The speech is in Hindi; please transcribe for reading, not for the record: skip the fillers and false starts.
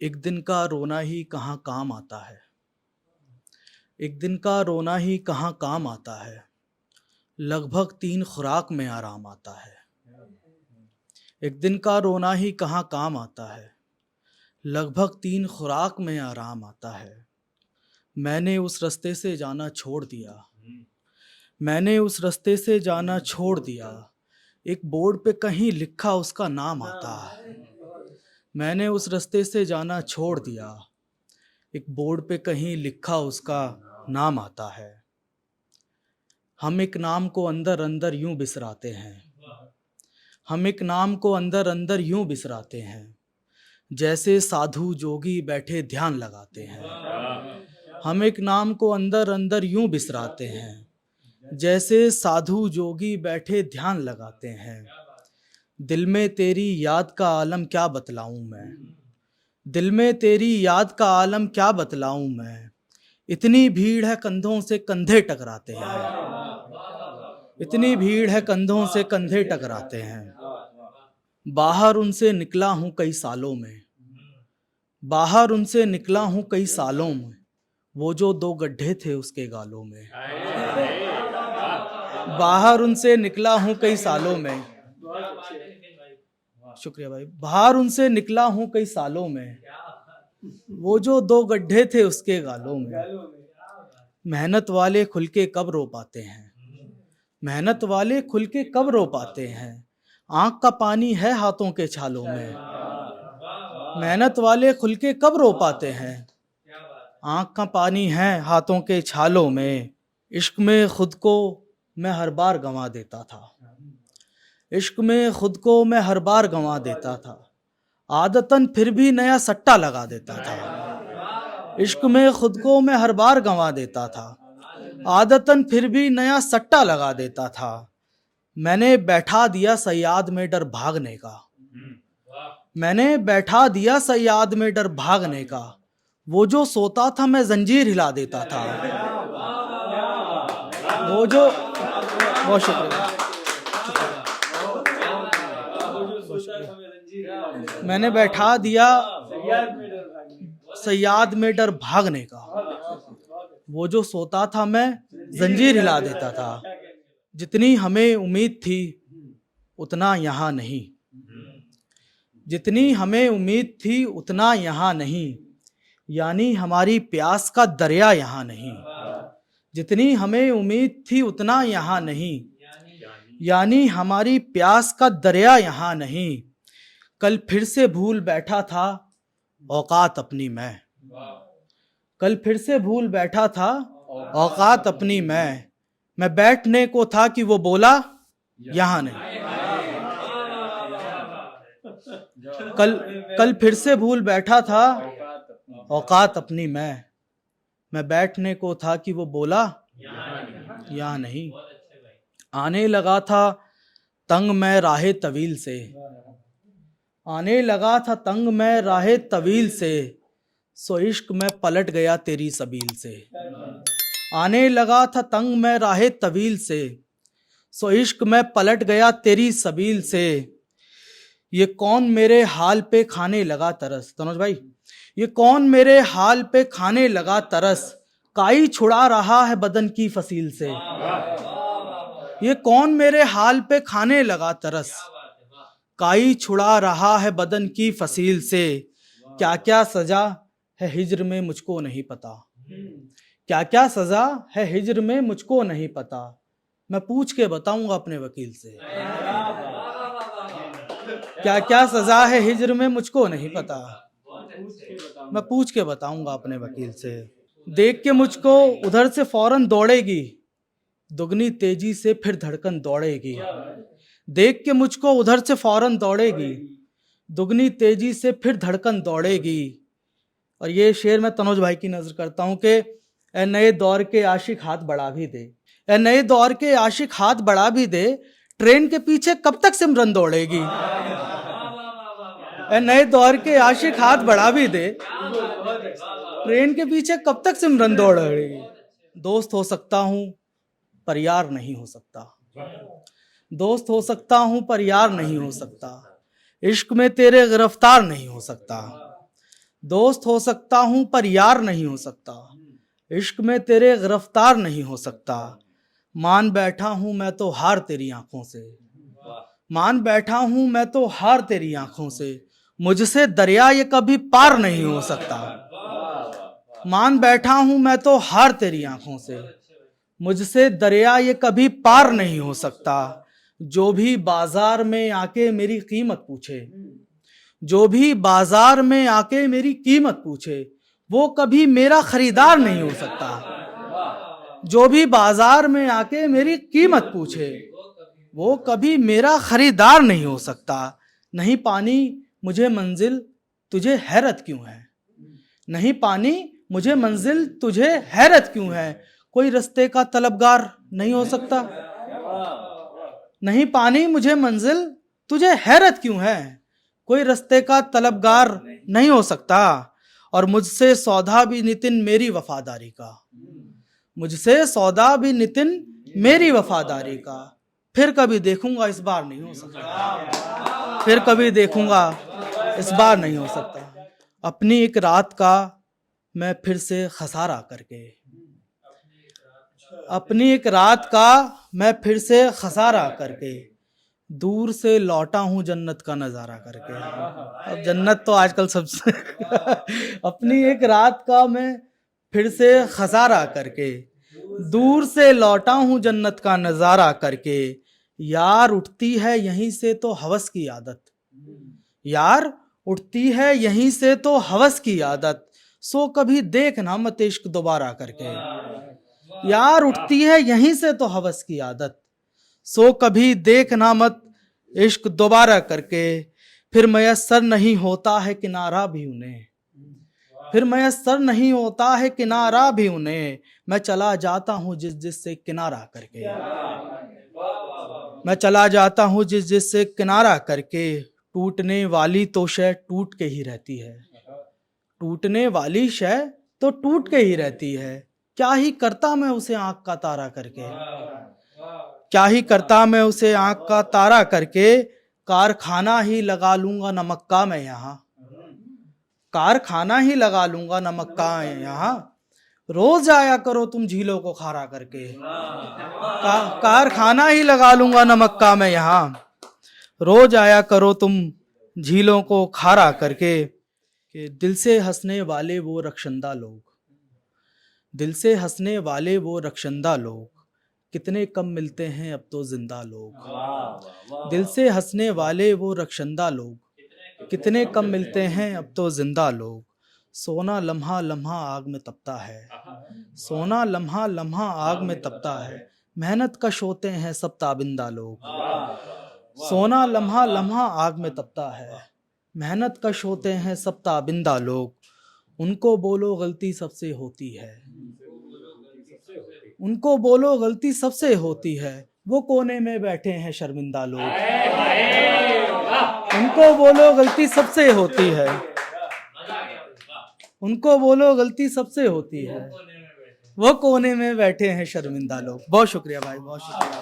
एक दिन का रोना ही कहाँ काम आता है। एक दिन का रोना ही कहाँ काम आता है। लगभग 3 खुराक में आराम आता है। एक दिन का रोना ही कहाँ काम आता है। लगभग 3 खुराक में आराम आता है। मैंने उस रास्ते से जाना छोड़ दिया। मैंने उस रास्ते से जाना छोड़ दिया। एक बोर्ड पे कहीं लिखा उसका नाम आता है। मैंने उस रास्ते से जाना छोड़ दिया। एक बोर्ड पे कहीं लिखा उसका नाम आता है। हम एक नाम को अंदर अंदर यूं बिसराते हैं। हम एक नाम को अंदर अंदर यूं बिसराते हैं, जैसे साधु जोगी बैठे ध्यान लगाते हैं। हम एक नाम को अंदर अंदर यूं बिसराते हैं, जैसे साधु जोगी बैठे ध्यान लगाते हैं। दिल में तेरी याद का आलम क्या बतलाऊं मैं। दिल में तेरी याद का आलम क्या बतलाऊं मैं। इतनी भीड़ है कंधों से कंधे टकराते हैं। इतनी भीड़ है कंधों से कंधे टकराते हैं। बाहर उनसे निकला हूं कई सालों में। बाहर उनसे निकला हूं कई सालों में। वो जो 2 गड्ढे थे उसके गालों में। बाहर उनसे निकला हूं कई सालों में। शुक्रिया भाई। बाहर उनसे निकला हूं कई सालों में। वो जो 2 गड्ढे थे उसके गालों में। मेहनत वाले खुल के कब रो पाते हैं। मेहनत वाले खुल के कब रो पाते हैं। आंख का पानी है हाथों के छालों में। मेहनत वाले खुल के कब रो पाते हैं। आंख का पानी है हाथों के छालों में। इश्क में खुद को मैं हर बार गंवा देता था। इश्क में खुद को मैं हर बार गंवा देता था। आदतन फिर भी नया सट्टा लगा देता था। इश्क में खुद को मैं हर बार गंवा देता था। आदतन फिर भी नया सट्टा लगा देता था। मैंने बैठा दिया सयाद में डर भागने का। मैंने बैठा दिया सयाद में डर भागने का। वो जो सोता था मैं जंजीर हिला देता था। वो जो बहुत शुक्रिया। मैंने बैठा दिया सयाद में डर भागने का। वो जो सोता था मैं जंजीर हिला देता था। जितनी हमें उम्मीद थी उतना यहाँ नहीं। जितनी हमें उम्मीद थी उतना यहाँ नहीं। यानी हमारी प्यास का दरिया यहाँ नहीं। जितनी हमें उम्मीद थी उतना यहाँ नहीं। यानी हमारी प्यास का दरिया यहाँ नहीं। कल फिर से भूल बैठा था औकात अपनी मैं। कल फिर से भूल बैठा था औकात अपनी मैं बैठने को था कि वो बोला यहाँ नहीं। कल फिर से भूल बैठा था औकात अपनी मैं बैठने को था कि वो बोला यहाँ नहीं। आने लगा था तंग मैं राहे तवील से। आने लगा था तंग मैं राहे तवील से। सो इश्क में पलट गया तेरी सबील से। आने लगा था तंग मैं राहे तवील से। सो इश्क में पलट गया तेरी सबील से। ये कौन मेरे हाल पे खाने लगा तरस। तनुज भाई, ये कौन मेरे हाल पे खाने लगा तरस। काई छुड़ा रहा है बदन की फसील से। ये कौन मेरे हाल पे खाने लगा तरस। काई छुड़ा रहा है बदन की फसील से। क्या क्या सजा है हिज्र में मुझको नहीं पता। क्या क्या सजा है हिज्र में मुझको नहीं पता। मैं पूछ के बताऊंगा अपने वकील से। क्या क्या सजा है हिज्र में मुझको नहीं पता। मैं पूछ के बताऊंगा अपने वकील से। देख के मुझको उधर से फौरन दौड़ेगी दुगनी तेजी से फिर धड़कन दौड़ेगी। देख के मुझको उधर से फौरन दौड़ेगी दुगनी तेजी से फिर धड़कन दौड़ेगी। और ये शेर मैं तनुज भाई की नजर करता हूं कि ए नए दौर के आशिक हाथ बढ़ा भी दे। ए नए दौर के आशिक हाथ बढ़ा भी दे। ट्रेन के पीछे कब तक सिमरन दौड़ेगी। ए नए दौर के आशिक हाथ बढ़ा भी दे। ट्रेन के पीछे कब तक सिमरन दौड़ेगी। दोस्त हो सकता हूं पर यार नहीं हो सकता। दोस्त हो सकता हूं पर यार नहीं हो सकता। इश्क में तेरे गिरफ्तार नहीं हो सकता। दोस्त हो सकता हूं पर यार नहीं हो सकता, इश्क में तेरे गिरफ्तार नहीं हो सकता। मान बैठा हूं मैं तो हार तेरी आंखों से, मान बैठा हूं मैं तो हार तेरी आंखों से, मुझसे दरिया ये कभी पार नहीं हो सकता। मान बैठा हूं मैं तो हार तेरी आंखों से, मुझसे दरिया ये कभी पार नहीं हो सकता। जो भी बाजार में आके मेरी कीमत पूछे, जो भी बाजार में आके मेरी कीमत पूछे, वो कभी मेरा खरीदार नहीं हो सकता। जो भी बाजार में आके मेरी कीमत पूछे, वो कभी मेरा खरीदार नहीं हो सकता। नहीं पानी मुझे मंजिल तुझे हैरत क्यों है, नहीं पानी मुझे मंजिल तुझे हैरत क्यों है, कोई रास्ते का तलबगार नहीं हो सकता। नहीं पानी मुझे मंजिल तुझे हैरत क्यों है, कोई रास्ते का तलबगार नहीं हो सकता। और मुझसे सौदा भी नितिन मेरी वफादारी का, मुझसे सौदा भी नितिन मेरी वफादारी का, फिर कभी देखूंगा इस बार नहीं हो सकता, फिर कभी देखूंगा इस बार नहीं हो सकता। अपनी एक रात का मैं फिर से खसारा करके, अपनी एक रात का मैं फिर से खसारा करके, दूर से लौटा हूं जन्नत का नजारा करके। अब जन्नत तो आजकल सबसे अपनी एक रात का मैं फिर से खसारा करके, दूर से लौटा हूं जन्नत का नजारा करके। यार उठती है यहीं से तो हवस की आदत, यार उठती है यहीं से तो हवस की आदत, सो कभी देखना मत इश्क दोबारा करके। यार उठती है यहीं से तो हवस की आदत, सो कभी देखना मत इश्क दोबारा करके। फिर मयस्सर नहीं होता है किनारा भी उन्हें, फिर मयस्सर नहीं होता है किनारा भी उन्हें, मैं चला जाता हूँ जिस जिस से किनारा करके, मैं चला जाता हूँ जिस जिस से किनारा करके। टूटने वाली तो शय टूट के ही रहती है, टूटने वाली शय तो टूट के ही रहती है, क्या ही करता मैं उसे आंख का तारा करके, क्या ही करता मैं उसे आंख का तारा करके। कारखाना ही लगा लूंगा नमक का मैं यहाँ, कारखाना ही लगा लूंगा नमक का यहाँ, रोज आया करो तुम झीलों को खारा करके। कारखाना ही लगा लूंगा नमक का मैं यहाँ, रोज आया करो तुम झीलों को खारा करके। कि दिल से हंसने वाले वो रक्षंदा लोग, दिल से हंसने वाले वो रक्षंदा लोग, कितने कम मिलते हैं अब तो जिंदा लोग। दिल से हंसने वाले वो रक्षंदा लोग, कितने कम मिलते हैं अब तो जिंदा लोग। सोना लम्हा लम्हा आग में तपता है, सोना लम्हा लम्हा आग में तपता है, मेहनत कश होते हैं सब ताबिंदा लोग। सोना लम्हा लम्हा आग में तपता है, मेहनत कश होते हैं सब ताबिंदा लोग। उनको बोलो गलती सबसे होती है, उनको बोलो गलती सबसे होती है, वो कोने में बैठे हैं शर्मिंदा लोग। उनको बोलो गलती सबसे होती है, उनको बोलो गलती सबसे होती है, वो कोने में बैठे हैं शर्मिंदा लोग। बहुत शुक्रिया भाई, बहुत शुक्रिया।